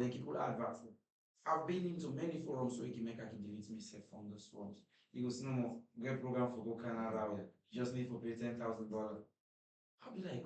then people advert. I've been into many forums where you can make a delete myself from those forums. You go, no more, get program for go Canada, you just need to pay $10,000. I'll be like,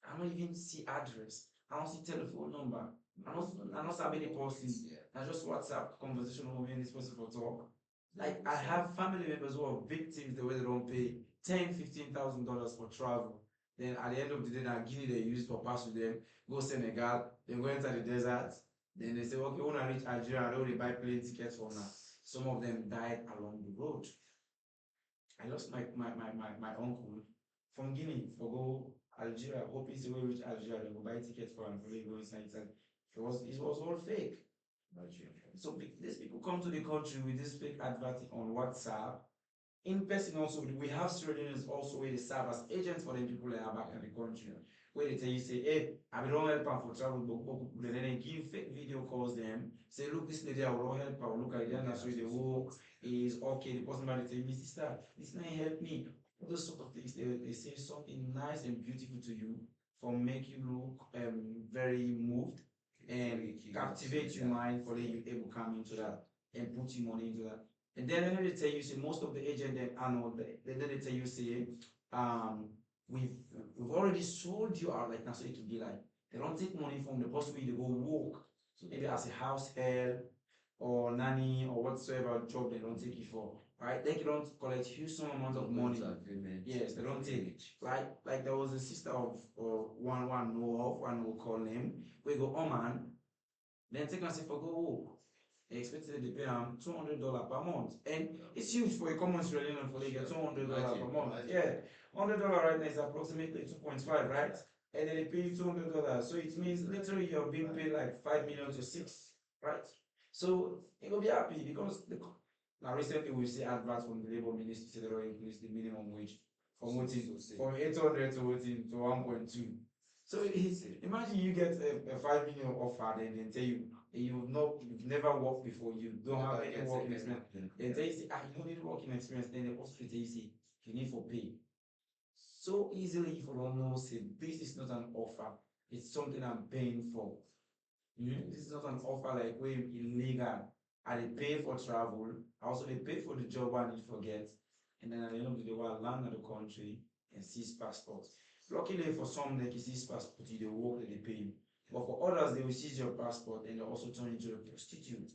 I don't even see address. I don't see telephone number. I don't have any person. I just WhatsApp conversation with me and this person for talk. Like I have family members who are victims the way they don't pay $10,000, $15,000 for travel. Then at the end of the day, now Guinea they use for pass with them, go Senegal, then go enter the desert. Then they say, okay, when I reach Algeria, I already buy plane tickets for now. Some of them died along the road. I lost my uncle from Guinea for go Algeria. Hope he's way reach Algeria, they go buy tickets for him for they go inside. It was all fake. So these people come to the country with this fake advertising on WhatsApp. In person also, we have students also where they serve as agents for the people that are back in the country. Where they tell you, say, hey, I will not help them for travel, but then they give fake video calls them, say, look, this lady, I will not help her, look at them, that's where they work, is okay, the person might tell me, sister, this man help me. All those sort of things, they say something nice and beautiful to you for make you look very moved and captivate your mind for letting you able to come into that and put your money into that. And then they tell you, say, most of the agent that I know, then they tell you, say, um, we've already sold you out like now, so it can be like they don't take money from the person where they go work. So maybe as a house help or nanny or whatsoever job they don't take you for, right? They don't collect huge sum amount of money. Yes, they don't take it. Like there was a sister of one know of, one will call him. We go, oh man, then take and say for go work. They expected to pay $200 per month. And it's huge for a common Australian for they get $200 per month. Yeah. $100 right now is approximately 2.5, right? And then they pay you $200. So it means literally you're being paid like 5 million to 6, right? So you will be happy because now recently we see adverts from the labor ministry say they will increase the minimum wage from 800 to 1.2. So imagine you get a 5 million offer, then they tell you you've never worked before, you don't have any working experience. Then they say, you don't need working experience, then they also tell you say you need for pay. So easily if you don't know, say this is not an offer, it's something I'm paying for. This is not an offer like way illegal. I they pay for travel, I also they pay for the job I need to forget, and then at the end of the day, I land at the country and seize passports. Luckily for some, they can seize passport, they work, they pay you. But for others, they will seize your passport and they also turn into a prostitute.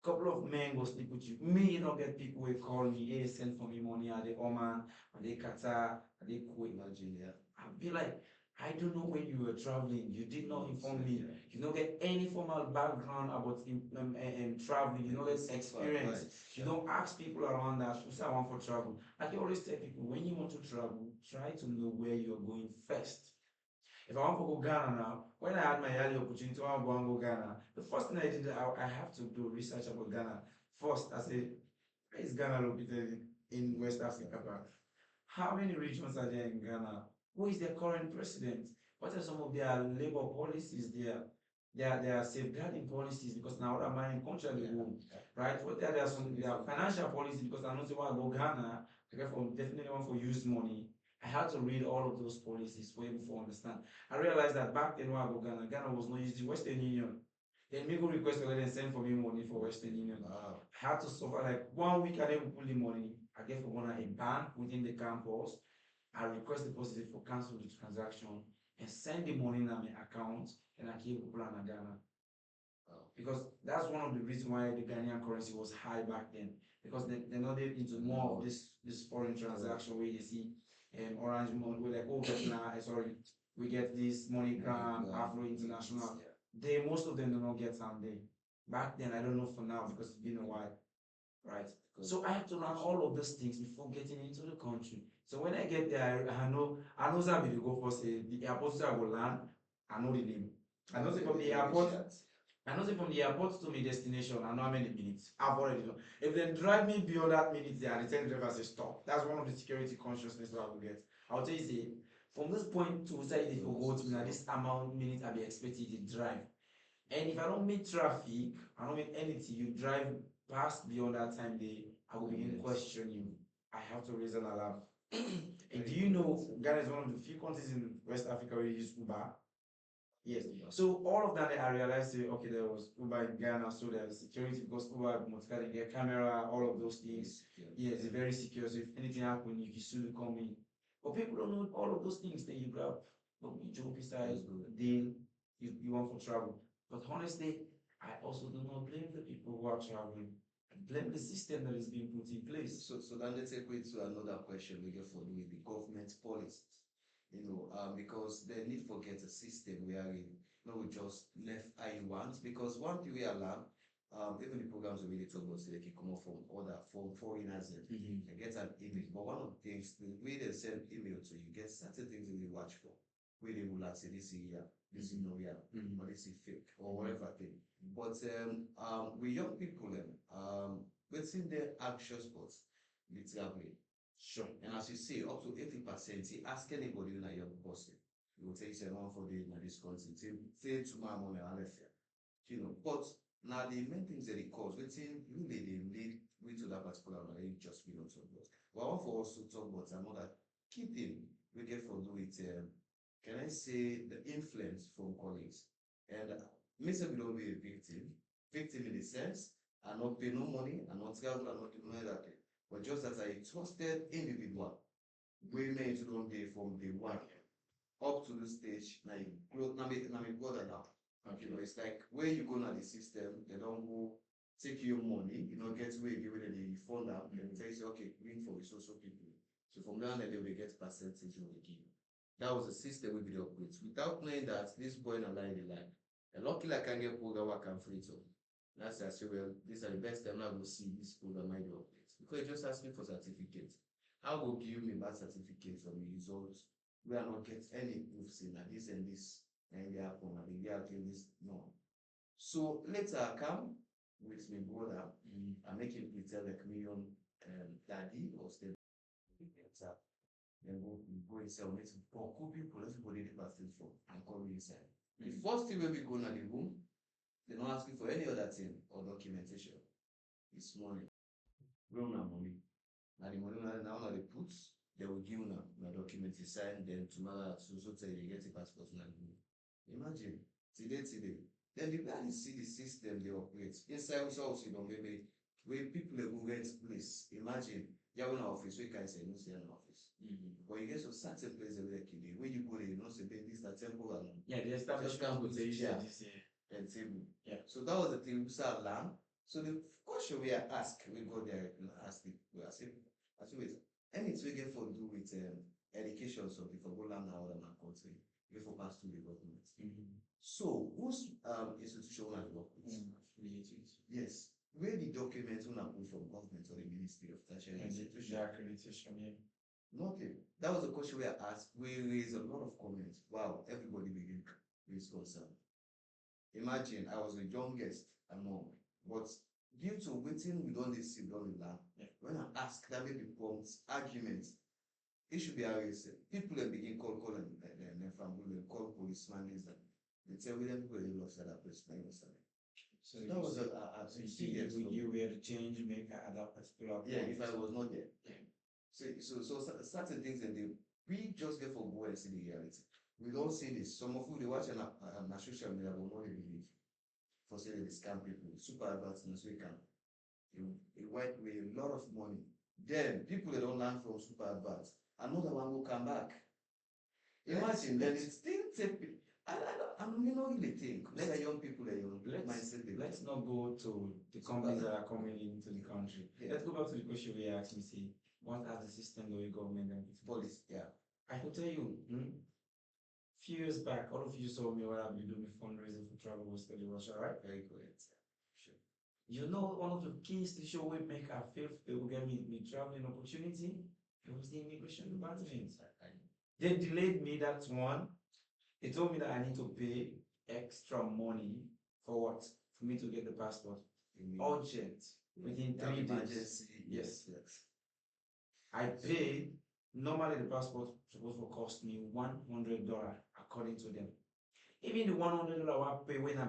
Couple of men go sleep with you. Me, you don't get people who call me, hey, send for me money, are they Oman, are they Qatar, are they Kuwait, Nigeria? I'll be like, I don't know when you were traveling. You did not inform me. You don't get any formal background about traveling. You don't get experience. You don't ask people around that. You say I want for travel. I can always tell people when you want to travel, try to know where you're going first. If I want to go Ghana now, when I had my early opportunity, I want to go Ghana. The first thing I did, I have to do research about Ghana. First, I say, where is Ghana located in West Africa? How many regions are there in Ghana? Who is the current president? What are some of their labor policies there? Their safeguarding policies because now I'm in country they go, right? What are their financial policies because I know say I go Ghana, I get from definitely want for use money. I had to read all of those policies for able to understand. I realized that back then when I go Ghana, Ghana was not using Western Union. Then me go request to let them send for me money for Western Union. Wow. I had to suffer like 1 week I didn't pull the money. I get from one a bank within the campus. I request deposit for cancel the transaction and send the money in my account and I keep plan in Ghana. Because that's one of the reasons why the Ghanaian currency was high back then. Because they're not into more of this foreign transaction where you see orange money, we're like, oh, sorry, we get this MoneyGram, Afro International. Most of them do not get someday. Back then, I don't know for now because it's been a while, right? So I have to learn all of those things before getting into the country. So when I get there, I know Zabi to go first. The airport I will land, I know the name. I know from the airport. I know from the airport to my destination, I know how many minutes. I've already done. If they drive me beyond that minute, they are the tell the driver say stop. That's one of the security consciousness that I will get. I'll tell you, say, from this point to say if you go to me, this amount minutes I'll be expected to drive. And if I don't meet traffic, I don't meet anything, you drive past beyond that time, I will begin to question you. I have to raise an alarm. And do you know Ghana is one of the few countries in West Africa where you use Uber? Yes. So all of that, I realized, okay, there was Uber in Ghana, so there's security because Uber multi their camera, all of those things. Yes, it's very secure. So if anything happens, you can still come in. But people don't know all of those things. Then you grab, you joke size, deal, you want for travel. But honestly, I also do not blame the people who are traveling. I blame the system that is being put in place. So then let's take it to another question we get for with the government policies. Because they need to get a system wherein we just left how you want. Because one thing we are learned, even the programs we really talk about, so they can come up from foreigners and get an image. But one of the things, the way they send email to you, get certain things that you watch for. Where they will like say this is here, this is no real, or this is fake, or whatever thing. But with young people, within their anxious sports, literally. Sure. And as you say, up to 80%, see, ask anybody in a young person, you will take someone for the in this country, say tomorrow morning, I'll left But now the main things that it cause, within really they lead to that particular line, just be on talk about. But I want for us to talk about another key thing we get for do it, can I say the influence from colleagues? And me say we don't be a victim in the sense, and not pay no money, and not travel, and not do none of that thing. But just as a trusted individual, we made to don't day from day one up to the stage, now you grow, now me brother now. Okay. It's like where you go now the system, they don't go take your money, get where you give it the fund out, and they say, okay, bring for social people. So from there on, they will get percentage of the give. That was the system we did operate. Without knowing that this boy and line the line. And luckily I can get program work and free to. That's I say, well, these are the best time I will see this program I do operate. Because you just ask me for certificates. How will give me that certificate from the results? We are not get any proofs in that this and this and they happen and they are doing this. No. So later I come with my brother, I make him pretend like me on daddy or step. Then go inside, we need to pour people, everybody the basket for and come inside. The first thing when we go in the room, they don't ask you for any other thing or documentation. It's money. We don't have money. Now the money now they put, they will give you the document you sign, then tomorrow so tell you get a passport now. Imagine, today. Then the guy see the system they operate. Inside also don't maybe where people they go rent place. Imagine you have an office, we can say no say an office. But you get to certain place where you go there, you know say this is temple and yeah, the establishment quotation and table. Yeah. So that was the thing we started learn. So the question we are asked, we go there and ask it, we ask it, wait, anything we get for do with education, so before go learn now than our country, before pass through the government. So whose institution will work with? Yes. Where the documents will put from government or the Ministry of Tertiary Institution? The accreditation, yeah. Nothing. That was the question we asked. We raised a lot of comments. Wow, everybody began raise concern. Imagine I was the youngest among, but due to waiting we don't see don't learn. When I ask that maybe prompts, arguments, it should be arrested. People then begin call and from call policeman is that they tell me that people they lost that person. So that was you were to change, make at that particular point. Yeah, if I was not there. Yeah. So certain things and we just get for go and see the reality. We don't see this. Some of you they watch on social media will not believe. For saying they scam people, super advertisements we can. It went with a lot of money. Then people they don't learn from super adverts. Another one will come back. Imagine then it's still take I don't really think. Let young people let's not go to the companies that are coming into the country. Yeah. Let's go back to the question we asked me, see, what are the system the way government and its policy? Yeah. I can tell you, few years back, all of you saw me when I've been doing fundraising for travel with study Russia, right? Very correct. Sure. You know, one of the keys to show we make our fifth, they will get me traveling opportunity. It was the immigration department. They delayed me, that's one. They told me that I need to pay extra money for what? For me to get the passport. Urgent. Within 3 days. Yes. I paid. Normally the passport supposed to cost me $100 according to them. Even the $100 I pay when I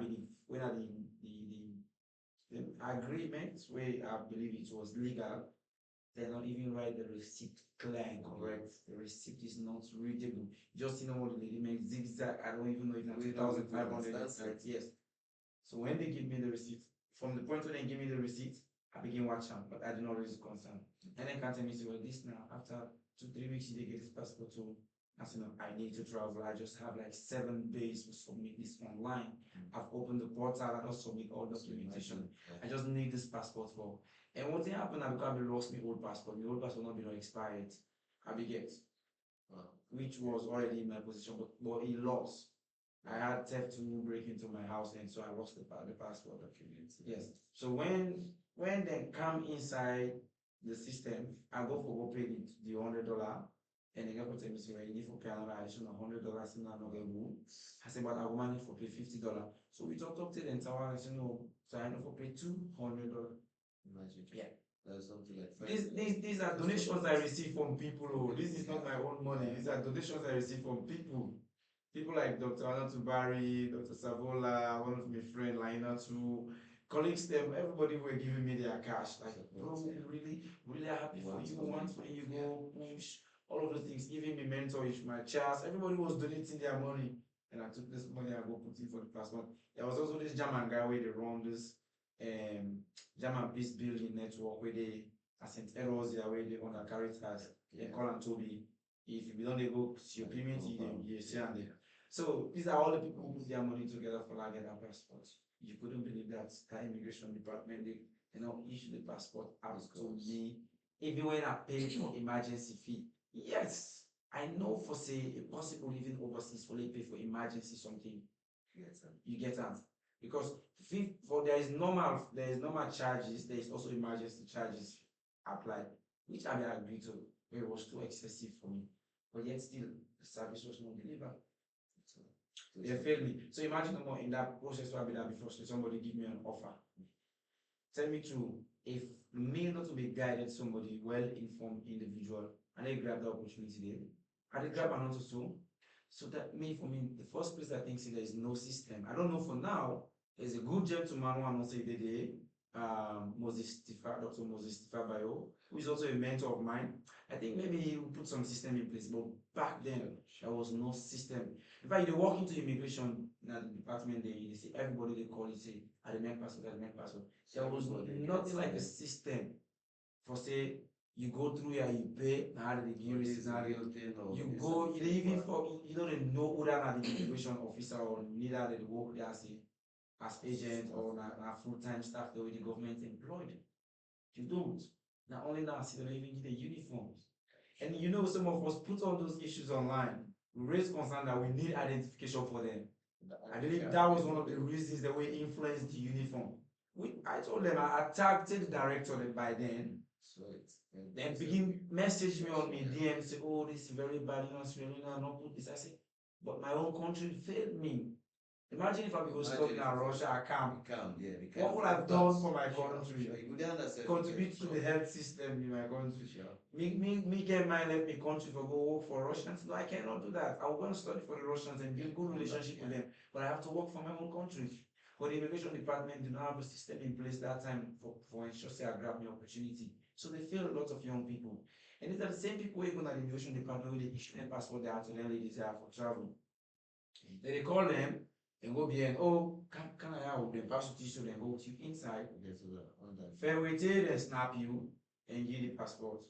the agreement where I believe it was legal, They don't even write the receipt clear and correct. The receipt is not readable. Just you know what the lady makes zigzag. I don't even know if it's 2,500. Right? Yes. So when they give me the receipt, from the point when they give me the receipt, I begin watching, but I do not raise concern. And then can't tell me, say, well, this now, after 2, 3 weeks, you get this passport to, I said, no, I need to travel. I just have like 7 days to submit this online. I've opened the portal, I just submit all documentation. I just need this passport for. And what thing happened, I because I lost my old passport. My old passport not been expired. I beget, which was already in my position, but he lost. I had theft to break into my house, and so I lost the passport documents. Yes. So when they come inside the system, I go for go pay the $100, and they go tell me say, well, you need for pay another additional $100 in another room. I said, but I will manage for pay $50. So we talked to the entire. I said, no, so I know for pay $200. Imagine. Yeah. That's something like These are donations I receive from people. Oh, this is not my own money. These are donations I receive from people. People like Dr. Anatu Barry, Dr. Savola, one of my friends, Lina too, colleagues, them, everybody were giving me their cash. Like, bro, we really are happy for you. Once when you go push, all of those things, giving me mentor, my chairs, everybody was donating their money. And I took this money and go put it for the passport. There was also this German guy where they run this German peace building network where they at St. Erosia where they on a Caritas, they call and Toby. If you don't go see your payment, you see and there. So these are all the people who put their money together for like get a passport. You couldn't believe that the immigration department they issue the passport out to me even when I pay for emergency fee. Yes, I know for say a possible living overseas for they pay for emergency something. You get that because for there is normal charges, there is also emergency charges applied, which I may agree to, but it was too excessive for me. But yet still the service was not delivered. So they failed me. So imagine no more in that process where I've been there before, so somebody give me an offer. Tell me to if me not to be guided somebody well-informed individual and they grab the opportunity there. And they grab another so. So that for me, the first place I think there is no system. I don't know for now. There's a good gentleman who I say today, Dr. Moses Tifa Bayo, who is also a mentor of mine. I think maybe he will put some system in place, but back then there was no system. In fact, you walk into immigration in the department, they see everybody they call it, say, I demand passport, I demand passport. There was nothing like a system for say you go through here, you pay, now the give scenario. You go, you even for you don't know who that the immigration officer or neither they work there as agent or a full-time staff the way the government employed. You don't. Not only now, see, they don't even get the uniforms. And you know, some of us put all those issues online. We raise concern that we need identification for them. I believe that was one of the reasons that we influenced the uniform. I told them I attacked the director by then. Then begin message me on me DM say, oh, this is very bad, not put this. I say, but my own country failed me. Imagine if I was stuck in Russia, I can't. What would I have done for my country? Contribute to the health system in my country. Me get my let me country for go work for Russians. No, I cannot do that. I will go and study for the Russians and build good relationship with them. But I have to work for my own country. But the immigration department did not have a system in place that time for ensure say I grab the opportunity. So they fail a lot of young people. And these are the same people who go to the immigration department where they issue their passport they have to learn desire for travel. Then they call them and go behind, oh, can I have them passport issue then go to you inside. Fair wait they snap you and give the passport.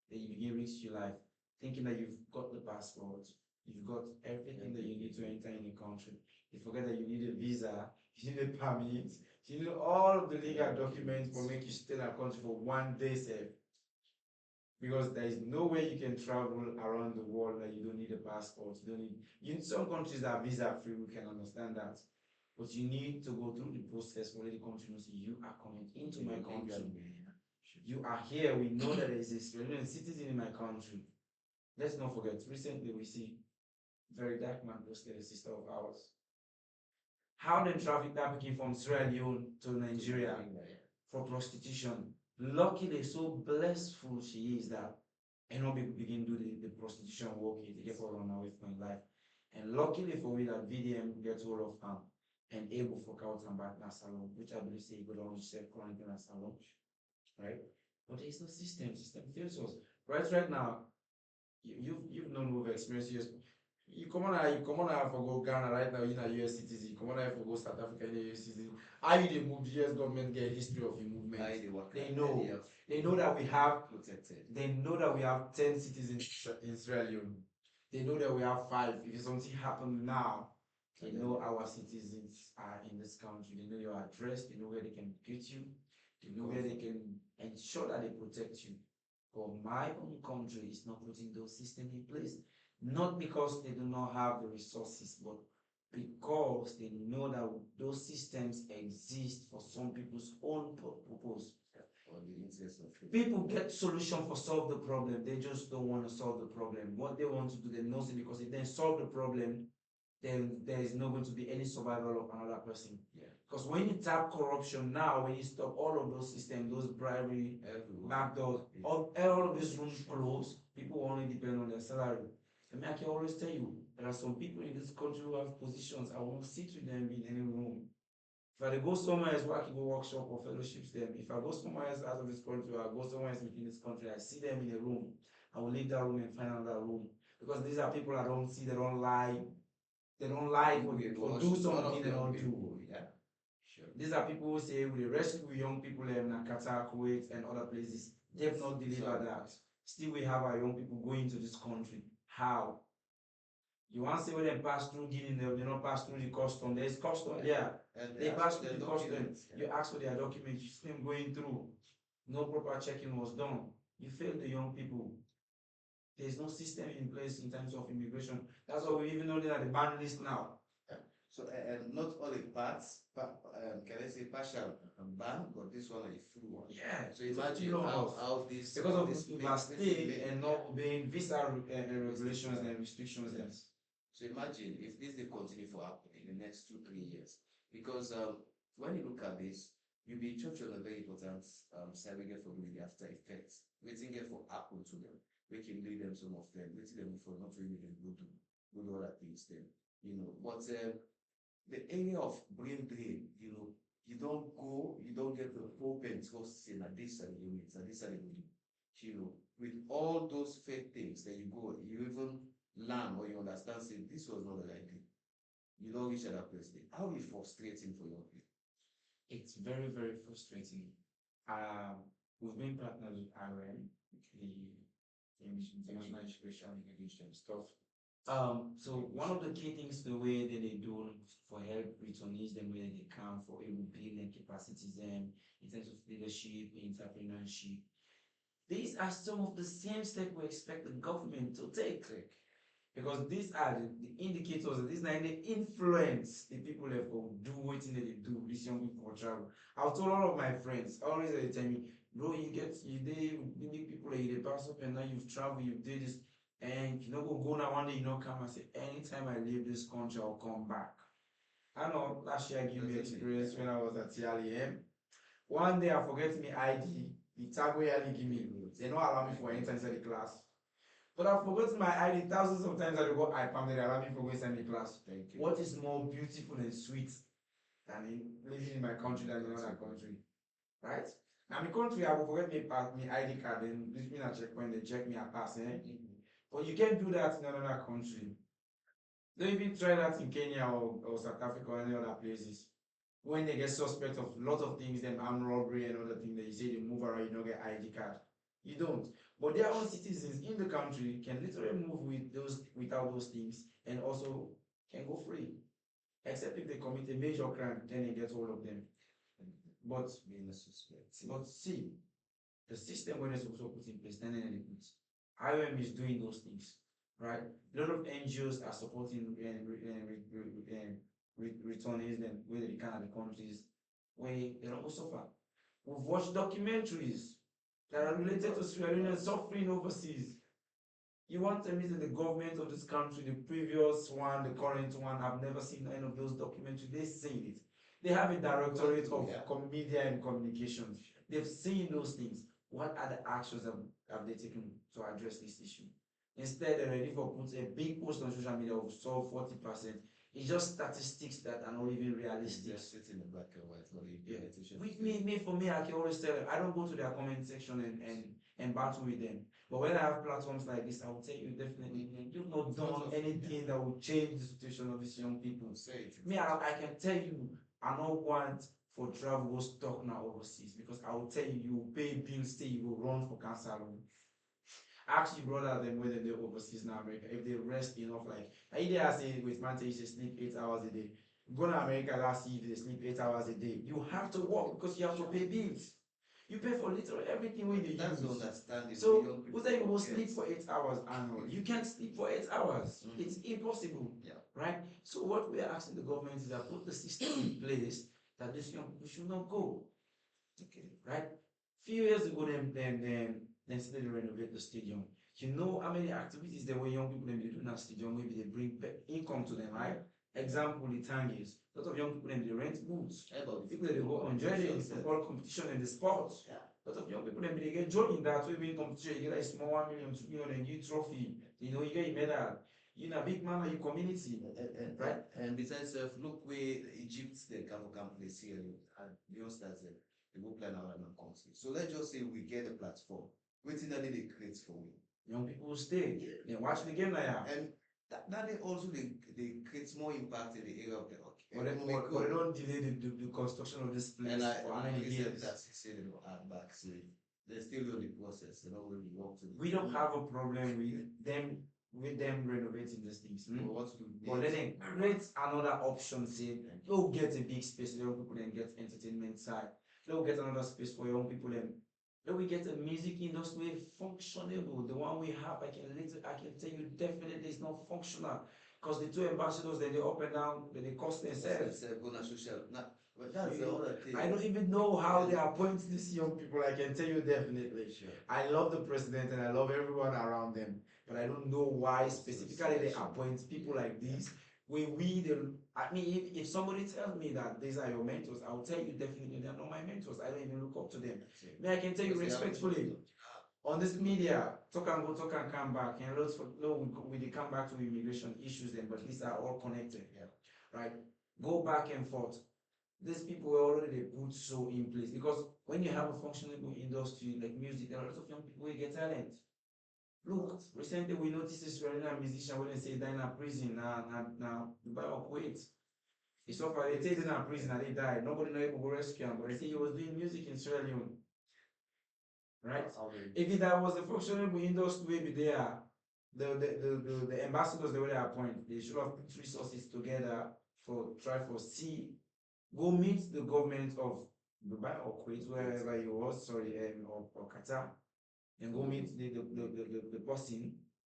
Then you begin risk your life, thinking that you've got the passport, you've got everything that you need to enter in the country. You forget that you need a visa, you need a permit, you need all of the legal documents for make you stay in a country for 1 day safe. Because there is no way you can travel around the world that you don't need a passport. You don't need. In some countries are visa free. We can understand that, but you need to go through the process for the country to say you are coming into my country. You are here. We know that there is a citizen in my country. Let's not forget. Recently, we see very dark man posted a sister of ours. How them traffic that became from Sierra Leone to Nigeria for prostitution. Luckily, so blissful she is that and not begin do the prostitution work to get her run away from life. And luckily for me that VDM gets hold of her and able for out and back in salon, which I believe say good on self quarantine and salon. Right? But there is no system. System fails us. Right now, you've known we've experienced US. You come on now for go Ghana right now, you're a US citizen. You come on now for go South Africa, you're a US citizen. How you they move, the US government get history of the movement. They know. They know that we have protected. They know that we have 10 citizens in Sierra Leone. They know that we have 5. If something happen now, they know our citizens are in this country. They know your address. They know where they can get you. They know where they can ensure that they protect you. But my own country is not putting those systems in place. Not because they do not have the resources, but because they know that those systems exist for some people's own purpose. Or the interest of People get solution for solve the problem. They just don't want to solve the problem. What they want to do, they know it because if they solve the problem, then there is not going to be any survival of another person. Yeah. Because when you tap corruption now, when you stop all of those systems, those bribery, backdoors, all of these rooms closed, people only depend on their salary. I mean, I can always tell you, there are some people in this country who have positions. I won't sit with them in any room. If I go somewhere else where I can go workshop or fellowships them, if I go somewhere else out of this country, or I go somewhere else within this country, I see them in a room, I will leave that room and find another room. Because these are people I don't see, they don't lie. They don't lie or do something they don't do. Yeah. Sure. These are people who say we rescue young people in Qatar, Kuwait, and other places. They've not delivered that. Still, we have our young people going to this country. How? You want to say when they pass through Guinea, they don't pass through the custom. There's custom, yeah. And They pass through the custom. documents, yeah. You ask for their documents, you see them going through. No proper checking was done. You failed the young people. There's no system in place in terms of immigration. That's why we even know that the ban list now. So, not all the parts, can I say partial ban, but this one is full one. Yeah. So imagine how this because of this overstay and not obeying visa regulations and restrictions. Yes. So imagine if this they continue for happening in the next 2-3 years, because when you look at this, you'll be touched on a very important surrogate for the after effects. Waiting here for happen to them, we can lead them some of them, waiting them for not really them go do other things then. But the area of brain drain, you don't get the full Pentecost in a decent units, with all those fake things that you go, you even learn or you understand, saying this was not the right thing. You don't reach that place. How is frustrating for your people? It's very, very frustrating. We've been partners with IOM, the International Education Education stuff. So one of the key things, the way that they do for help returnees, them where they come for able building capacities in terms of leadership, entrepreneurship. These are some of the same steps we expect the government to take. Because these are the indicators, these are the influence the people have to do what they do, this young people for travel. I've told all of my friends, always they tell me, bro, you meet people that you pass up and now you've traveled, you've did this, and you know go now one day come and say, anytime I leave this country, I'll come back. I know last year I gave me experience when I was at TLEM. One day I forget my ID, the tag where give me, they don't allow me for enter inside the class. But I've forgotten my ID thousands of times. I go IPAM, they allow me for going inside the class. What is more beautiful and sweet than living in my country than in another country? Right? Now, my country, I will forget my ID card, then this means a checkpoint, they check me a pass. But you can't do that in another country. Don't even try that in Kenya or South Africa or any other places. When they get suspect of a lot of things, them armed robbery and other things, they say they move around, you don't get ID card. You don't. But their own citizens in the country can literally move without those things and also can go free. Except if they commit a major crime, then they get all of them. But being a suspect. But see, the system when it's also put in place, then they put. IOM is doing those things, right? A lot of NGOs are supporting returnees them where they can the countries where they don't suffer. We've watched documentaries that are related to Sierra Leone suffering overseas. You want to tell me that the government of this country, the previous one, the current one, have never seen any of those documentaries? They've seen it. They have a directorate of media and communications. They've seen those things. What other actions have they taken to address this issue? Instead, they're ready for put a big post on social media of solve 40%. It's just statistics that are not even realistic. Just sitting in black and white, not the Yeah. implementation. For me, I can always tell them, I don't go to their comment section and battle with them. But when I have platforms like this, I will tell you definitely, you've not done anything that will change the situation of these young people. Say it. Me, I can tell you, I don't want for travel go stuck now overseas because I will tell you, you will pay bills, stay, you will run for cancer alone. Ask your brother them whether they're overseas now America, if they rest enough, like I say with man say you should sleep 8 hours a day. Go to America last year, if they sleep 8 hours a day. You have to work because you have to pay bills. You pay for literally everything when they That's the use. understanding. So who say you will sleep for 8 hours annual? You can't sleep for 8 hours. Mhm. It's impossible. Yeah. Right? So what we are asking the government is that put the system in place that these young people should not go. Okay. Right? Few years ago, then still renovate the stadium. You know how many activities there were young people they do in that stadium, maybe they bring income to them, right? Example, the Tangis. A lot of young people they rent boots. People they go on journey in the football competition and the sports. Yeah. A lot of young people they get joined in that way in competition, you get a small 1 million, 2 million, and you trophy. You know, you get a medal. You know, a big man of your community. Right. And besides, look where Egypt they come place here and the youngsters they go plan our country. So let's just say we get a platform. Waiting that they create for we. Young people will stay. They watch the game now. And that they also they create more impact in the area of the But they don't delay the construction of this place and for how many years. That's you say they will add back. So they're still on the process, you know, when we walk to the We don't have a problem with them renovating these things. But let them create another option, say, they'll get a big space, young people then get entertainment side. They'll get another space for young people then. Then we get a music industry functionable. The one we have, I can tell you definitely it's not functional. Because the two ambassadors, then they up and down, then they cost themselves. But that's the other thing. I don't even know how they appoint these young people. I can tell you definitely. Sure. I love the president and I love everyone around them, but I don't know why specifically they appoint people like these. I mean, if somebody tells me that these are your mentors, I will tell you definitely they're not my mentors. I don't even look up to them. I can tell you respectfully. On this media, talk and go, talk and come back, and we come back to immigration issues then, but these are all connected. Yeah. Right? Go back and forth. These people were already put so in place because when you have a functioning industry like music, there are a lot of young people who get talent. Look, recently we noticed this Israeli musician when they say die in a prison now Dubai or Kuwait. He suffered, they say in a prison and they died. Nobody know able to rescue him, but they say he was doing music in Sierra Leone. Right? If that was a functioning industry maybe there, the ambassadors they were appointed, they should have put resources together go meet the government of Dubai or Kuwait, wherever you was, or Qatar, and go meet the person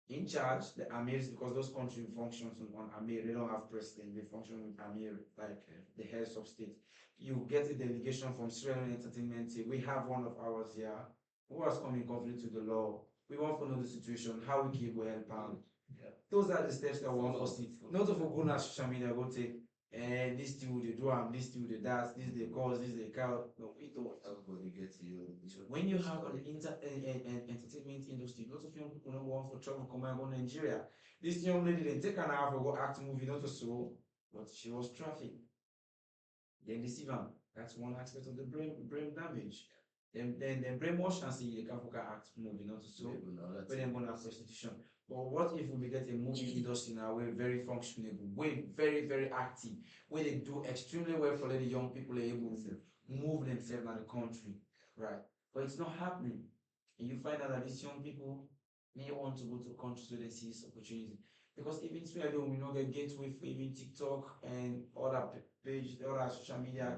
in charge, the amirs, because those countries function on amir, they don't have president, they function with amir, like the heads of state. You get a delegation from Sierra Leone Entertainment, say, we have one of ours here who has come in conflict with the law. We want to know the situation, how we keep well pound. Yeah. Those are the steps that we want to see. Not to go on social media, go take and this thing they do this thing they that, this they cause, this they count. No, we don't. Everybody gets you. When you have an entertainment industry, lots of young people don't want for travel come and go to Nigeria. This young lady they take an hour to go act movie, not so, but she was trafficked. Then deceive her. That's one aspect of the brain damage. Then brainwash and say they can act movie, not so, but then go to prostitution. But what if we get a movie industry now where very functional, way very, very active, where they do extremely well for the young people are able to move themselves in the country, right? But it's not happening. And you find out that these young people may want to go to countries where they see this opportunity. Because even Sierra we know the gateway for even TikTok and other pages, other social media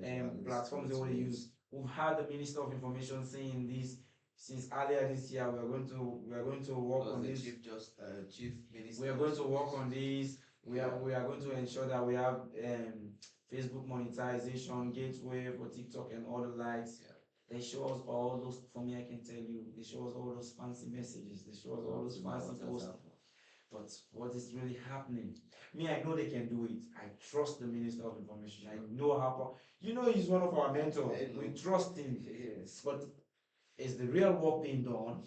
and platforms they want to use. We've had the Minister of Information saying this since earlier this year. We are going to work on this. Chief Minister. We are going to work on this. We are going to ensure that we have Facebook monetization, gateway for TikTok and all the likes. Yeah. They show us all those. For me, I can tell you, they show us all those fancy messages. They show us all those fancy posts. But what is really happening? Me, I know they can do it. I trust the Minister of Information. I know how. He's one of our mentors. We trust him. Yes. But is the real work being done?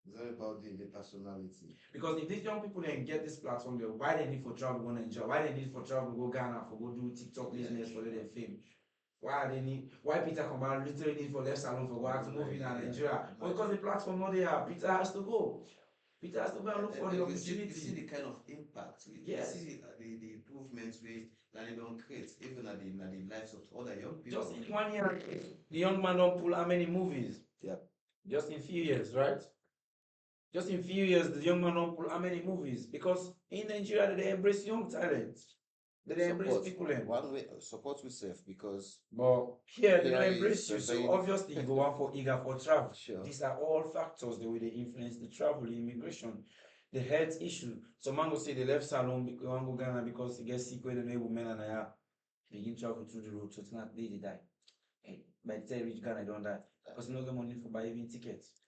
It's all about the personality. Because if these young people then get this platform, there, why they need for travel go Nigeria? Why they need for travel go Ghana for go do TikTok business for their fame? Why they need? Why Peter Combal literally need for left salon for go out to move in Nigeria? But because the platform not there, Peter has to go. Peter has to go and look for the You see opportunity. the kind of impact. You Yes. see the improvements that they don't create, even at the lives of other young people. Just in 1 year, the young man don't pull how many movies? Yeah. Just in few years, right? Just in few years, the young man don't pull how many movies? Because in Nigeria, they embrace young talent. They embrace people in. One way support yourself because But here they Here don't is embrace you. a So very- obviously you go out for eager for travel. Sure. These are all factors the way they influence the travel, the immigration, the health issue. Some man go say they left salon because they want go Ghana because they get sick when they know men and I begin travel through the road, so it's not they die. Hey, by the time you reach Ghana, they don't die. Because you don't get money for buy even tickets.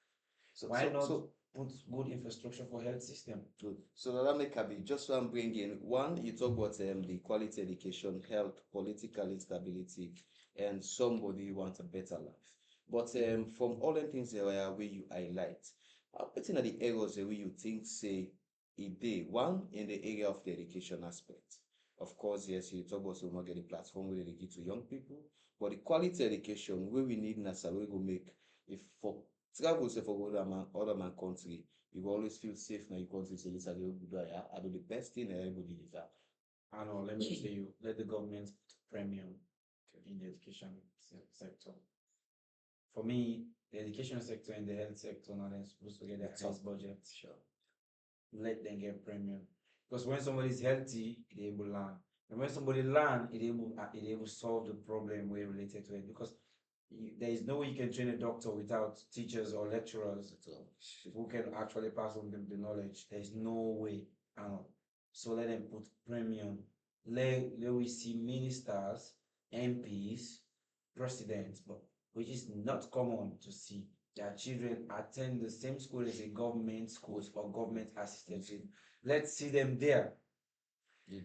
Why not put good infrastructure for health system? Good. So that make a bit just one bring in one, you talk about the quality education, health, political instability, and somebody wants a better life. But from all the things that where you highlight, I'm putting at the areas where you think say a day, one in the area of the education aspect. Of course, yes, you talk about so much the platform where they give to young people, but the quality education where we need NASA, we go make if for travel say for other man country, you will always feel safe now. You country say this are the good I do the best thing and everybody deserve. I know, let me say you, let the government put premium in the education sector. For me, the education sector and the health sector now they're supposed to get the highest budget. Sure. Let them get premium. Because when somebody is healthy, they able to learn. And when somebody learn, it able solve the problem way related to it. Because there is no way you can train a doctor without teachers or lecturers who can actually pass on the knowledge. There is no way. So let them put premium. Let we see ministers, MPs, presidents, but which is not common to see. Their children attend the same school as a government schools or government assisted. Let's see them there.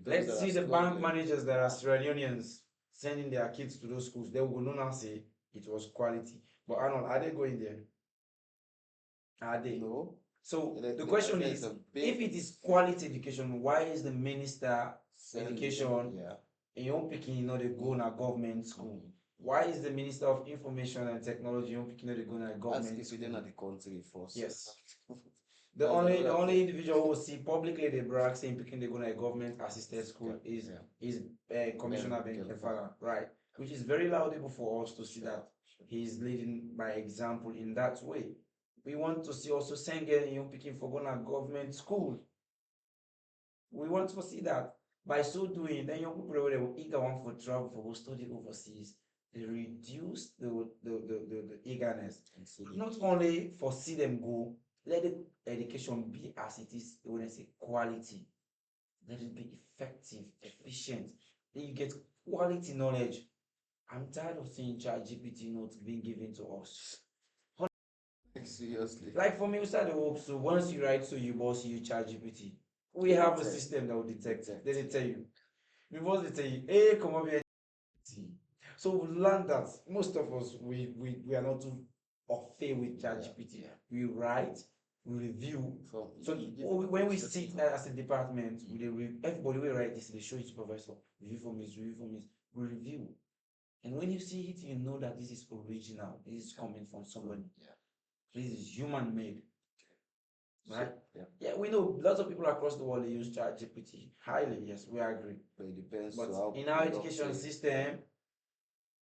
Let's see the bank managers that are Sierra Leoneans sending their kids to those schools. They will not say it was quality. But Arnold, are they going there? Are they? No. So the question is, if it is quality education, why is the minister education in your picking not they go to government school? Why is the Minister of Information and Technology picking not they go to government Ask if school? they're not the country first. Yes. The only individual who see publicly the brag saying picking they go to a government assisted school is Commissioner Ben Kefala, right? Which is very laudable for us to see that he's leading by example in that way. We want to see also Sengen young picking for going to government school. We want to see that. By so doing, then young people will eager one for travel for study overseas. They reduce the eagerness. Not only for see them go, let the education be as it is when I say quality. Let it be effective, efficient. Then you get quality knowledge. I'm tired of seeing ChatGPT notes being given to us. Seriously. Like for me, we started hope. So once you write, so you boss you ChatGPT. We have a system that will detect it. Then they tell you. Before they tell you, hey, come over here. So we learned that most of us we are not too afraid with ChatGPT. We write, we review. So when we sit as a department, everybody will write this, they show it to professor, review for me, we review. And when you see it, you know that this is original. This is coming from somebody. This is human made. Right? Yeah, we know lots of people across the world they use ChatGPT. Highly, yes, we agree. But it depends. But in our education system,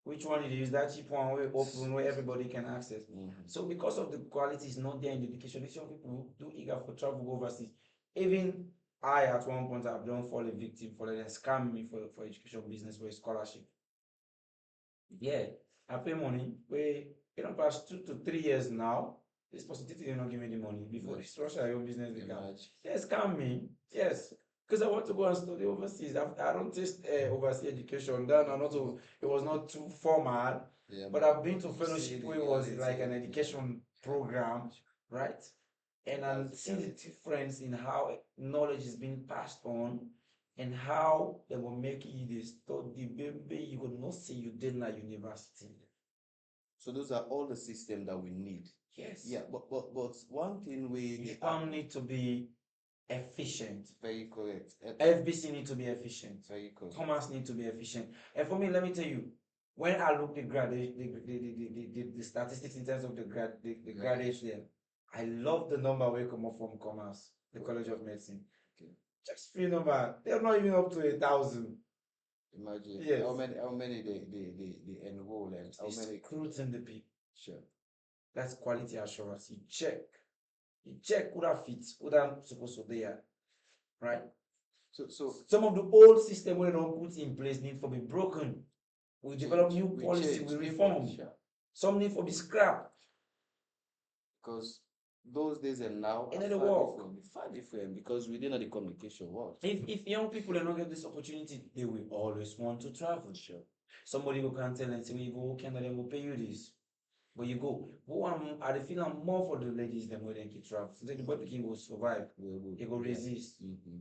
which one it is that cheap one where open where everybody can access. So because of the quality is not there in the education, these young people do eager for travel overseas. Even I at one point I've done fall a victim for them scam me for education business for a scholarship. Yeah, I pay money. We don't pass 2 to 3 years now. This person did not give me the money before this Russia your business began. Yes, scam me. Yes. Because I want to go and study overseas. I don't taste overseas education. It was not too formal. But I've been to fellowship where it was like an education program, right? And I see the difference in how knowledge is being passed on and how they will make you this study. Baby, you will not say you did at university. So those are all the systems that we need. Yes. Yeah, but one thing we Farm need to be efficient. very correct. FBC need to be efficient. Very correct. Commerce need to be efficient. And for me, let me tell you, when I look the statistics in terms of the graduates there, I love the number we come up from commerce, the College of Medicine. Okay. Just free number. They're not even up to 1,000. Imagine Yes. how many they enroll and how It's many. recruiting the people. Sure. That's quality assurance. You check. You check who that fits, who that supposed to be there. Right? So Some of the old system we don't put in place need to be broken. We develop change, new we policy, change, we reform. sure. Some need to be scrapped. Because those days and now And are then the far work. different, far different because we didn't have the communication world. If young people are not get this opportunity, they will always want to travel. Sure. Somebody will come tell and say, when you go Canada, they will pay you this. But you go, I feel I'm more for the ladies than when they can travel. So the boy picking will survive. He will resist. Mm-hmm.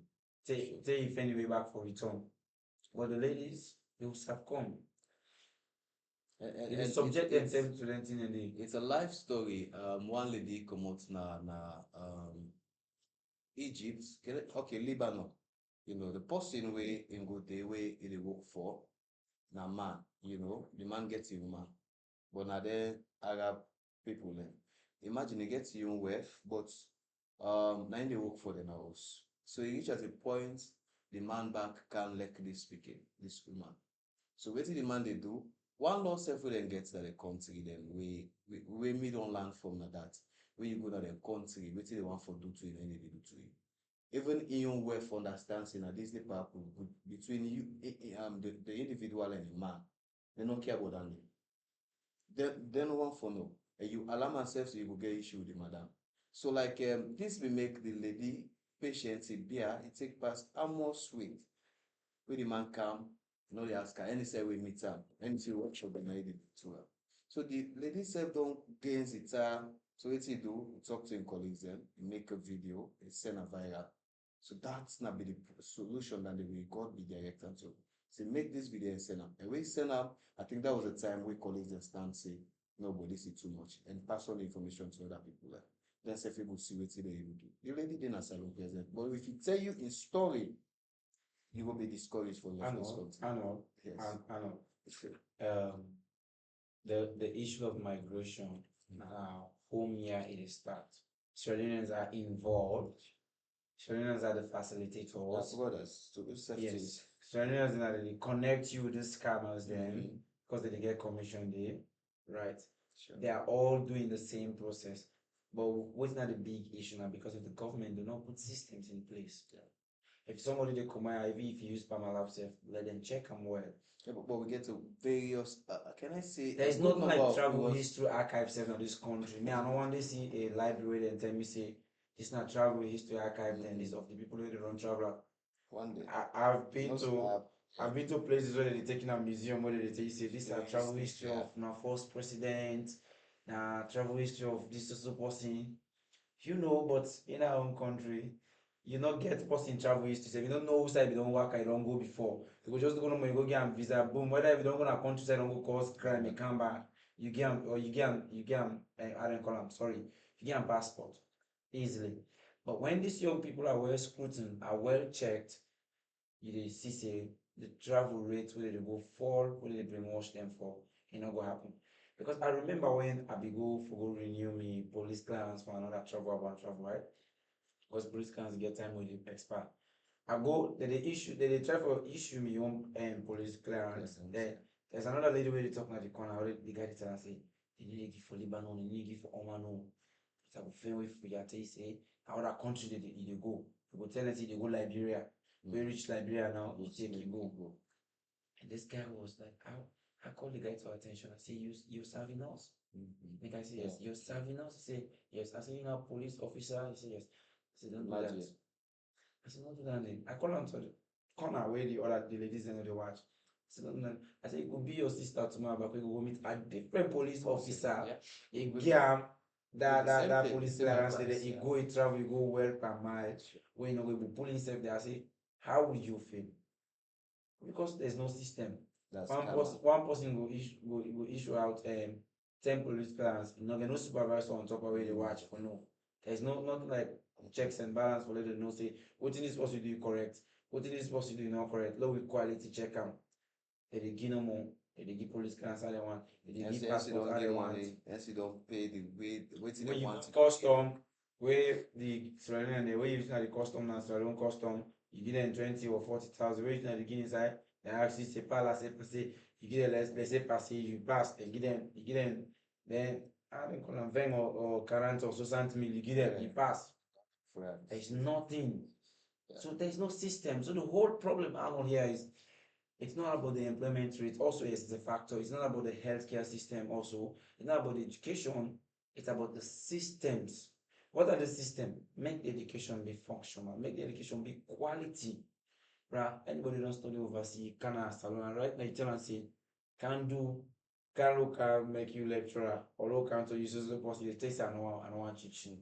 Take if anyway back for return. But the ladies, they will succumb. They subject themselves to that thing and they. It's a life story. One lady come out Egypt, okay, Lebanon. You know, the person way in go the way they work for, na man, you know, the man gets you man. But now then Arab people then. Imagine they get you wealth, but now they work for the house. So you reach at a point the man back can like this speaking, this woman. So what the man they do? One law self will then get to the country, then we me don't learn from that. When you go to the country, what they want for do to you, then they do to you. Even in your wealth understands in a Disney park between you the individual and the man. They don't care about that. They no one for no. And you alarm yourself so you will get issue with the madam. So like this will make the lady patient beer, it take past almost sweet. When the man come, you know they ask her, any say we meet her, any say what should be made to her. So the lady self don't gains it so what he do, he talk to him colleagues then, he make a video, he send a viral. So that's not be the solution that they will God be directed to. So make this video and send up. And we send up, I think that was the time we colleagues and stand say, no, but this is too much. And pass on the information to other people. Then say people see what they will do. The lady didn't asylum present. But if he tell you in story, you will be discouraged for your first country. I know. Yes. I know. The issue of migration, home year it starts. Australians are involved. Australians are the facilitators. That's brothers. So yes. Australians are they connect you with the scammers then because they get commission there. Right. Sure. They are all doing the same process. But what's not a big issue now because of the government do not put systems in place. Yeah. If somebody they come IV, if you use Parmalat, let them check them well. Yeah, but we get to various. Can I say there is not like travel history archive set in this country? Me, I don't want to see a library and tell me say it's not travel history archive and this of the people who don't travel. One day. I've been to places where they're taking a museum where they tell you say this is a travel history of now first president, travel history of this person. You know, but in our own country, you not get person travel history. So if you don't know who side you don't work, I don't go before. You go just go no you go get a visa, boom. Whether if you don't go to a country side, don't go cause crime, you come back. You get I don't call them sorry. You get a passport easily. But when these young people are well scrutinized, are well checked, you see say the travel rate where they go fall, where they brainwash them for, it not go happen. Because I remember when I be go renew me police clearance for another travel, right? Because police clearance get time with the expire. I go, they try for issue me own police clearance. Then there's another lady where they talking at the corner, where the guy tell her say, they need to give for Lebanon, they need to give for Oman. It's a fair way for you to say, other country they go. You go tell them say they go Liberia. We reach Liberia now, you take you go. And this guy was like, I called the guy to attention. I say, you're serving us. The guy say, yes, you're serving us. He say, yes. I say, you're a police officer. He say, yes. I said, don't do that. I said, don't do that. I call him to the corner where the ladies and the watch. I said, don't do that. I said, it could be your sister tomorrow, but we go meet a different police officer. You get that police clearance, he go, he travel, he go work per mile. When you go pull himself there, I say, how would you feel? Because there's no system. One person go issue out 10 police clearance, you know, get no supervisor on top of where they watch for no. There's nothing like checks and balance for let them know say what is supposed to do correct, what is supposed to do not correct. Low with quality check them. They give no more, they give police clearance how they want, they And give say you passport don't how they give want. money, and you don't pay the way waiting When they you want go to. custom, where the Sierra Leone and the way you use the custom and Sierra Leone custom, you give them 20 or 40,000. Where you the beginning inside, they actually say pass, say you give them let's say pass, you pass, they give them, then I don't call them 20 or 40 or 60 mil, you give them, you pass. There's nothing. So there's no system. So the whole problem out here is it's not about the employment rate, also is a factor. It's not about the healthcare system, also. It's not about the education, it's about the systems. What are the systems? Make the education be functional, make the education be quality. Right? Anybody don't study overseas, can salon, right? Now you tell and say, can do, can local make you lecturer, or local to use the post, it takes an hour teaching.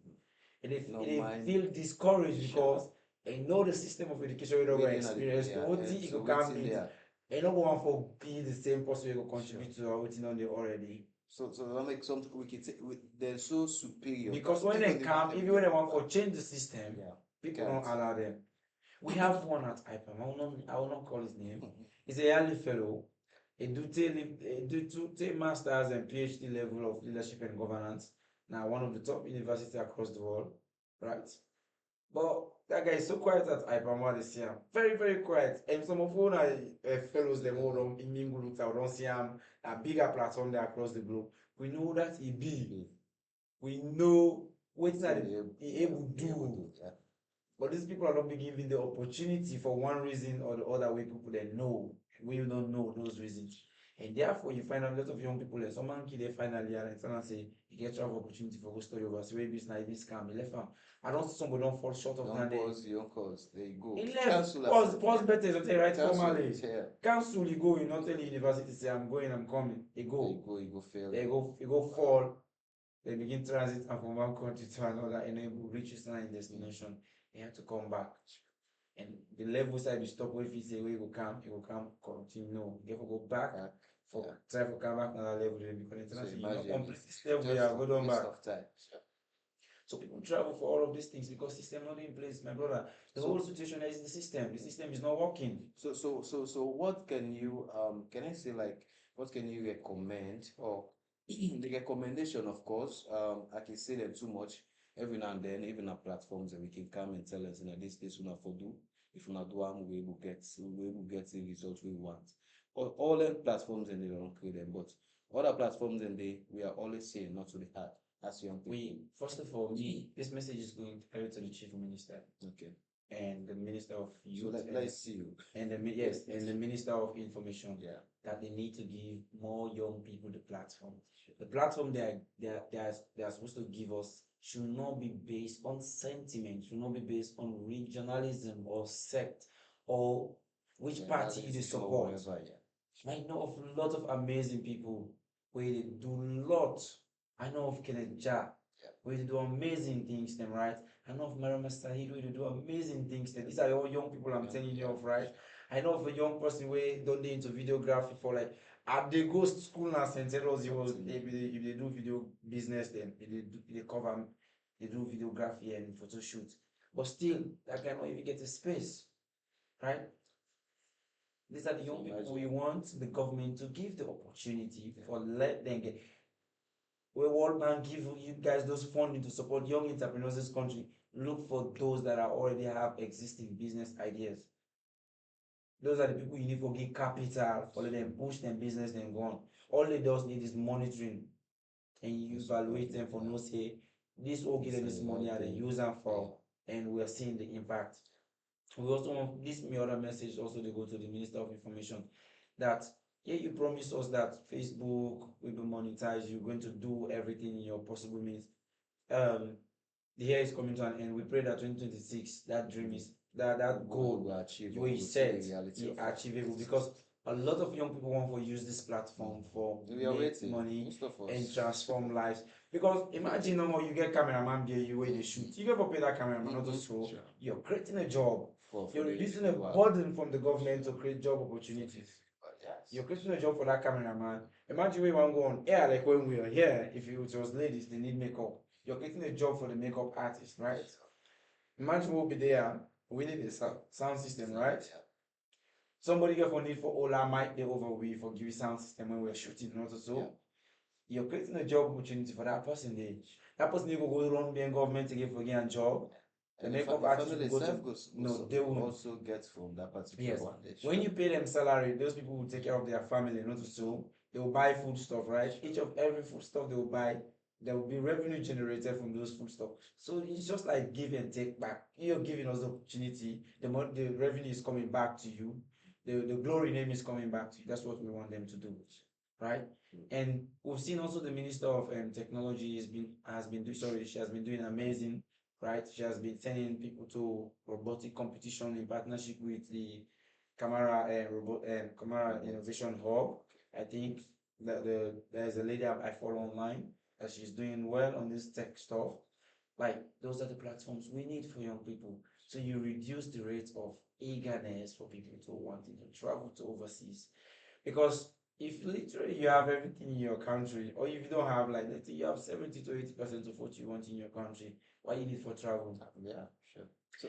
And if No they mind. feel discouraged because they know the system of education we don't Waiting at the- experience, yeah, what and it so go come waiting meet. there. They don't want for be the same person who will contribute to waiting on there already. So that makes some we can say they're so superior. Because that when they even come, them even when they get want back. for change the system, Yeah. people Can't. don't allow them. We have one at IPAM. I will not call his name. He's a yearly fellow. He do take masters and PhD level of leadership and governance. Now one of the top universities across the world, right? But that guy is so quiet at IPAM this year. Very, very quiet. And some of all fellows them all don't in Mingu don't see him a bigger platform there across the globe. We know that he be. We know what that he able to do. Yeah. But these people are not being given the opportunity for one reason or the other way people they know. We don't know those reasons. And therefore you find a lot of young people and someone kid they finally and someone say you get travel opportunity for go study overseas. Maybe it's not this scam, he left them. I don't see somebody don't fall short of that. Young cause, there you go. He left. Cancel Pause better is right Cancel, formally. yeah. Cancel, you go, you not tell the university say I'm going, I'm coming. He go. You go fail. They go fall. They begin transit and from one country to another and they will reach a destination. They have to come back. And the level side you stop if you say where you will come, continue. No, you have to go back for try to come back another level because international you not complete this level, you have go down back. So people travel for all of these things because system not in place, my brother. The whole situation is the system. The system is not working. So what can you can I say like what can you recommend or the recommendation of course I can say them too much every now and then even on platforms that we can come and tell us this will not for do if we not do we will get the results we want. All the platforms and they don't create them, but other platforms and we are always saying not to be hard as young people. First of all, this message is going to the chief minister. Okay. And the minister of youth. So let's see you. And the minister of information. Yeah. That they need to give more young people the platform. The platform they are supposed to give us should not be based on sentiment, should not be based on regionalism or sect or which party you support. I know of a lot of amazing people where they do a lot. I know of Kenneth Ja, where they do amazing things, them right? I know of Mariam Sahid, where they do amazing things. Them. These are all young people I'm telling you of, right? I know of a young person where don't they into videography for like they go to school now St. Edwards, if they do video business, then they cover, they do videography and photo shoot. But still, that cannot even get a space, right? These are the young people we want the government to give the opportunity for let them get. Where World Bank give you guys those funding to support young entrepreneurs in this country, look for those that are already have existing business ideas. Those are the people you need to give capital for let them push them business and go on. All they does need is monitoring and you evaluate them for no say this will give them this money and they use them for and we are seeing the impact. We also want this other message also to go to the Minister of Information that you promised us that Facebook will be monetized, you're going to do everything in your possible means. The year is coming to an end. We pray that 2026, that dream is that goal you will set is achievable because a lot of young people want to use this platform for make money and transform lives. Because imagine no more you get cameraman there you where they shoot. You get to pay that cameraman not to show. You're creating a job. You're reducing a burden from the government to create job opportunities. You're creating a job for that cameraman. Imagine we want to go on air like when we are here. If it was ladies, they need makeup. You're creating a job for the makeup artist, right? Imagine we'll be there. We need a sound system, right? Somebody get for need for Ola mic they over we for give you sound system when we're shooting, not so. You're creating a job opportunity for that person there. That person will go run being government to give for a job. The And makeup the artist family will go to itself goes, no, they won't. also get from that particular Yes. one. They When sure. you pay them salary, those people will take care of their family, not so. They will buy food stuff, right? Each of every food stuff they will buy, there will be revenue generated from those food stuff. So it's just like give and take back. You're giving us the opportunity, the revenue is coming back to you, the glory name is coming back to you. That's what we want them to do, right? And we've seen also the Minister of Technology has been doing sorry, she has been doing amazing, right? She has been sending people to robotic competition in partnership with the Camera Innovation Hub. I think that there's a lady I follow online that she's doing well on this tech stuff. Like those are the platforms we need for young people. So you reduce the rate of eagerness for people to wanting to travel to overseas. Because if literally you have everything in your country, or if you don't have, like, let's say you have 70 to 80% of what you want in your country, why you need for travel? Yeah, sure. So,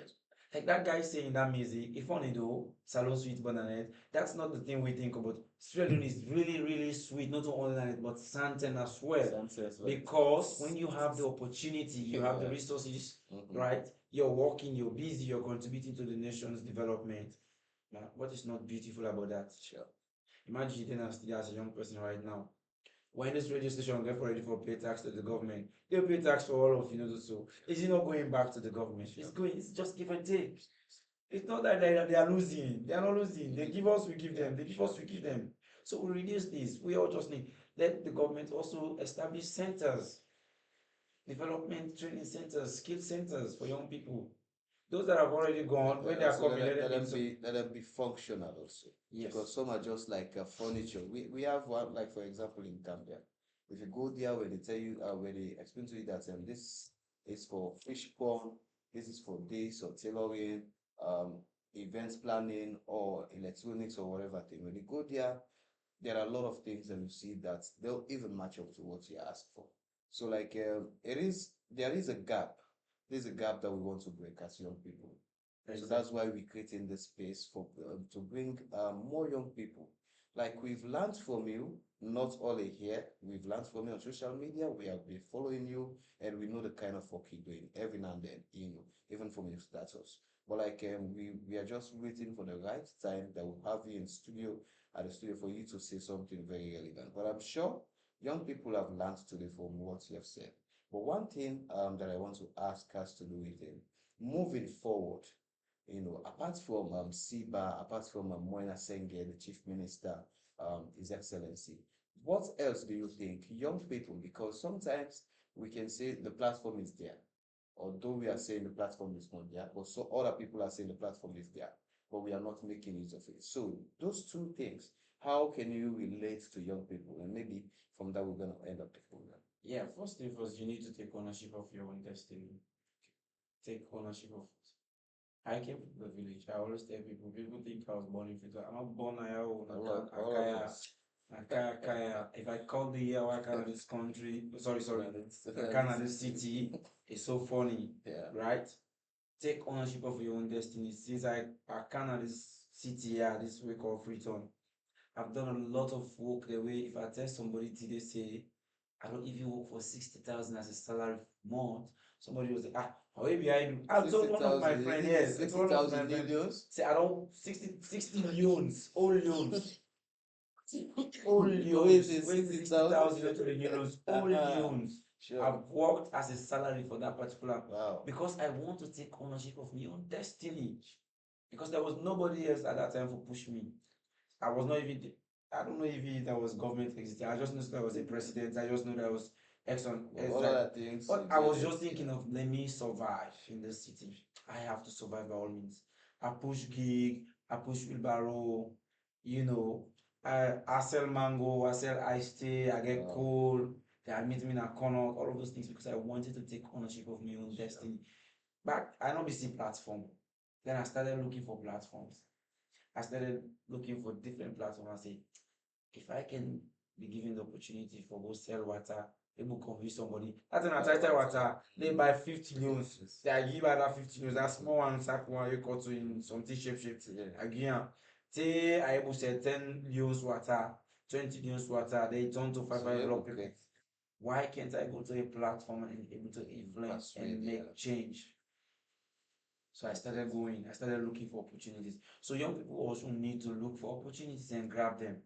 like that guy saying that music, if only though, Salon Sweet Bananet, that's not the thing we think about. Sierra Leone is really, really sweet, not only that, but Santen as well. Sunset as well. Because when you have the opportunity, you have the Yeah. resources, Mhm. right? You're working, you're busy, you're contributing to the nation's development. Now, what is not beautiful about that? Sure. Imagine you as a young person right now. When this radio station get ready for pay tax to the government, they'll pay tax for all of so is it not going back to the government? It's just give and take. It's not that they are losing. They are not losing. They give us, we give them. They give us, we give them. So we reduce this. We all just need let the government also establish centers, development training centers, skill centers for young people. Those that have already gone, when they are Also coming, let them be functional also. Yes. Because some are just like furniture. We have one, like for example in Gambia. If you go there where they tell you, where they explain to you that this is for fish pond, this is for this or tailoring, um, events planning or electronics or whatever thing. When you go there are a lot of things that you see that they'll even match up to what you ask for. So like there is a gap. There's a gap that we want to break as young people. So that's why we're creating this space for to bring more young people. Like we've learned from you, not only here, we've learned from you on social media. We have been following you, and we know the kind of work you're doing every now and then, even from your status. But like we are just waiting for the right time that we'll have you in studio at the studio for you to say something very relevant. But I'm sure young people have learned today from what you have said. But one thing that I want to ask us to do with it, moving forward, apart from Siba, apart from Moina Senge, the Chief Minister, His Excellency, what else do you think young people, because sometimes we can say the platform is there, although we are saying the platform is not there, but so other people are saying the platform is there, but we are not making use of it. So those two things, how can you relate to young people? And maybe from that we're going to end up the program. Yeah, first thing first, you need to take ownership of your own destiny. Take ownership of it. I came from the village. I always tell people think I was born in Fito. I'm not born Akaya. Akaya. If I call the year I come this country, sorry, I come this city, it's so funny, Yeah. right? Take ownership of your own destiny. Since I come this city here, this week of Freetown, I've done a lot of work the way if I tell somebody today say I don't even work for 60,000 as a salary month. Somebody was like, how maybe I do. I told one of my friends, yes, it's one of my friends. Say, I don't 60 loans, all loans. All loans. 60,000 into the euros, all loans. Sure. I've worked as a salary for that particular Wow. because I want to take ownership of my own destiny. Because there was nobody else at that time for push me. I was not even I don't know if that was government existing. I just know there was a president. I just know there was Exxon. All other things. But I was just thinking of let me survive in this city. I have to survive by all means. I push gig, I push wheelbarrow, I sell mango, I sell iced tea, I get coal, they admit me in a corner, all of those things because I wanted to take ownership of my own destiny. Back I know BC platform. Then I started looking for platforms. I started looking for different platforms. I say, if I can be given the opportunity for go sell water, able convince somebody. That's an attracted water. They buy 50 loans. They are give that 50 loans. That small one sack one you cut to in something shape. Again, say I able sell 10 loans water, 20 loans water. They turn to 5 people. Why can't I go to a platform and able to influence and make change? So I started going. I started looking for opportunities. So young people also need to look for opportunities and grab them.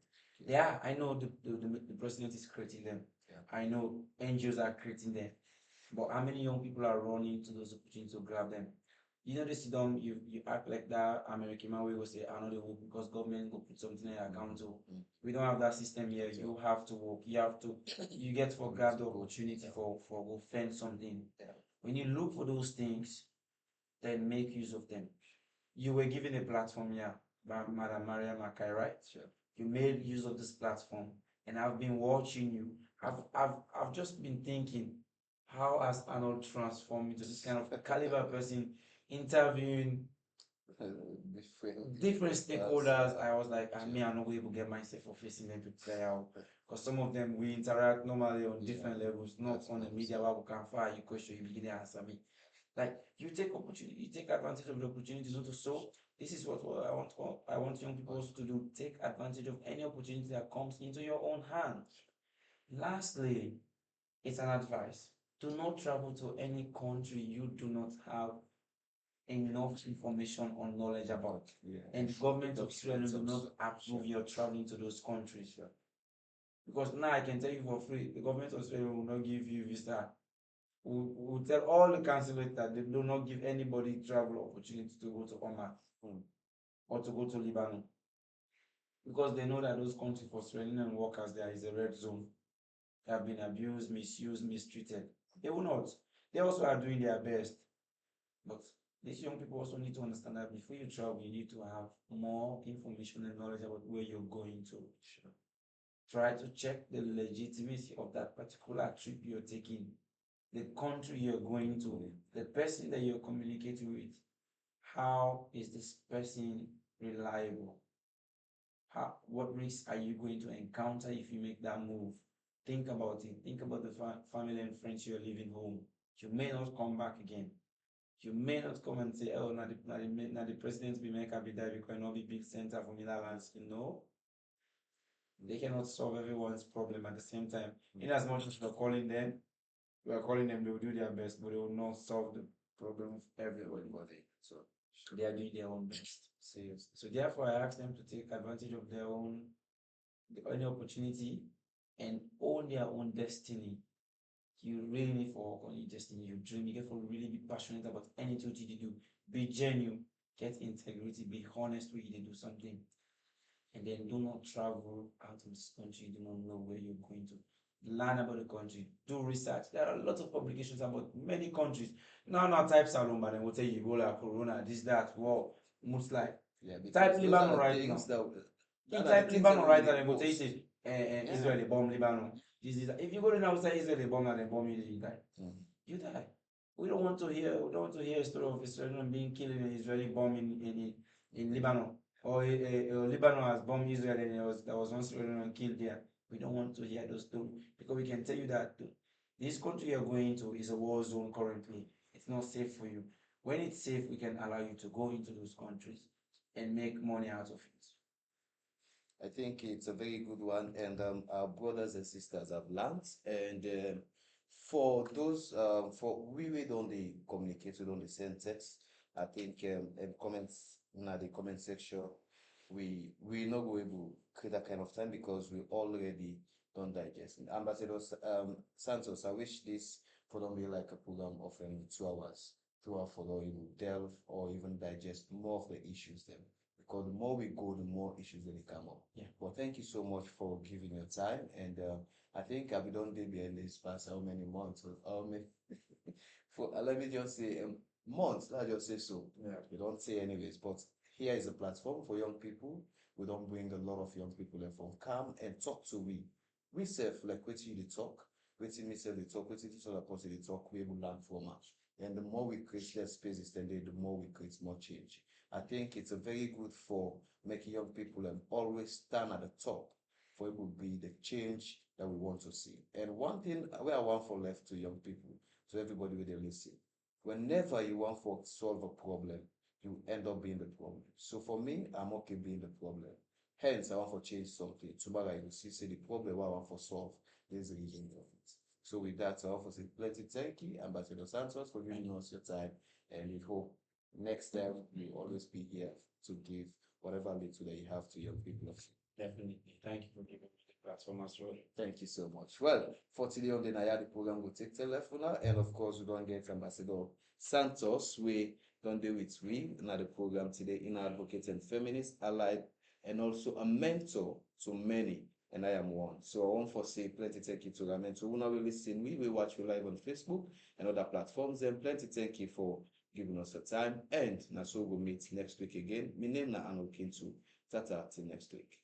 Yeah, I know the president is creating them. I know NGOs are creating them. But how many young people are running to those opportunities to grab them? You know, they sit down, you act like that American man we will say, I know they work because government will put something in your account. So we don't have that system here. You have to work. You have to, you get for grab the opportunity for go fend something. When you look for those things, then make use of them. You were given a platform here by Madam Maria Makai, right? Sure. You made use of this platform, and I've been watching you. I've just been thinking, how has Arnold transformed into this kind of a caliber person, interviewing different stakeholders? I was like, I mean, I'm not able to get myself for facing them to play out. Because some of them we interact normally on different levels, not on the media where we can fire you question, you begin to answer me. Like you take opportunity, you take advantage of the opportunities also. So this is what I want young people also to do. Take advantage of any opportunity that comes into your own hand. Lastly, it's an advice. Do not travel to any country you do not have enough information or knowledge about. And the government of Australia do not approve your traveling to those countries. Because now I can tell you for free, the government of Australia will not give you visa. We'll tell all the councillors that they do not give anybody travel opportunity to go to Oman or to go to Lebanon. Because they know that those countries for Australian workers there is a red zone. They have been abused, misused, mistreated. They will not. They also are doing their best. But these young people also need to understand that before you travel, you need to have more information and knowledge about where you're going to. Try to check the legitimacy of that particular trip you're taking, the country you're going to, the person that you're communicating with. How is this person reliable? What risks are you going to encounter if you make that move? Think about it. Think about the family and friends you're leaving home. You may not come back again. You may not come and say, oh, now the president's be make be there because not be big center for Netherlands. No. They cannot solve everyone's problem at the same time. In as much as we're calling them, they will do their best, but they will not solve the problem of everybody. So they are doing their own best. So therefore, I ask them to take advantage of their own any opportunity and own their own destiny. You really need to work on your destiny, your dream. You get to really be passionate about anything you do. Be genuine, get integrity, be honest when you do something. And then do not travel out of this country. You do not know where you're going to. Learn about the country, do research. There are lots of publications about many countries. Now type Salon, but then we'll tell you Ebola, Corona, this, that, war, most like. Type Lebanon right now. Type Lebanon right now, and we'll tell you Israel bomb Lebanon. This is if you go to now say Israel bomb and then bomb you die. You die. We don't want to hear a story of Israel being killed in an Israeli bomb in Lebanon. Or Lebanon has bombed Israel and there was one Israeli killed there. We don't want to hear those stories because we can tell you that this country you're going to is a war zone currently. It's not safe for you. When it's safe, we can allow you to go into those countries and make money out of it. I think it's a very good one, and our brothers and sisters have learned. And for those, for we don't the communicate, we don't send text. I think in comments in the comment section, we not going to create that kind of time because we already don't digest. And Ambassador Santos, I wish this for don't be like a program of 2 hours, 2 hours for you delve or even digest more of the issues then. Because the more we go, the more issues will come up. Yeah. Well, thank you so much for giving your time. And I think we don't be behind this past how many months or how many for let me just say months, I just say so. Yeah. We don't say anyways, but here is a platform for young people. We don't bring a lot of young people in from come and talk to we. We self like waiting the talk, waiting me say the talk, waiting this other person the talk, we will learn from much. And the more we create less spaces, then the more we create more change. I think it's a very good for making young people always stand at the top for it will be the change that we want to see. And one thing where I want for left to young people, to everybody with a listen, whenever you want for solve a problem, you end up being the problem. So for me, I'm okay being the problem. Hence, I want for change something. Tomorrow I will see say the problem I want for solve. There's a reason of it. So with that, I want to say plenty thank you, Ambassador Santos, for giving us your time. And we hope next time we always be here to give whatever little that you have to young people of Definitely. Thank you for giving me the platform as well. Thank you so much. Well, for today on the Nayadi program, we'll take telephone now. And of course, we don't get Ambassador Santos. We don't do with we in the program today, in advocate and feminist, allied, and also a mentor to many. And I am one. So I want to say plenty thank you to our mentor. Who now will listen, we will watch you live on Facebook and other platforms. And plenty thank you for giving us the time. And now so we'll meet next week again. My name is Arnold Kintu. Tata till next week.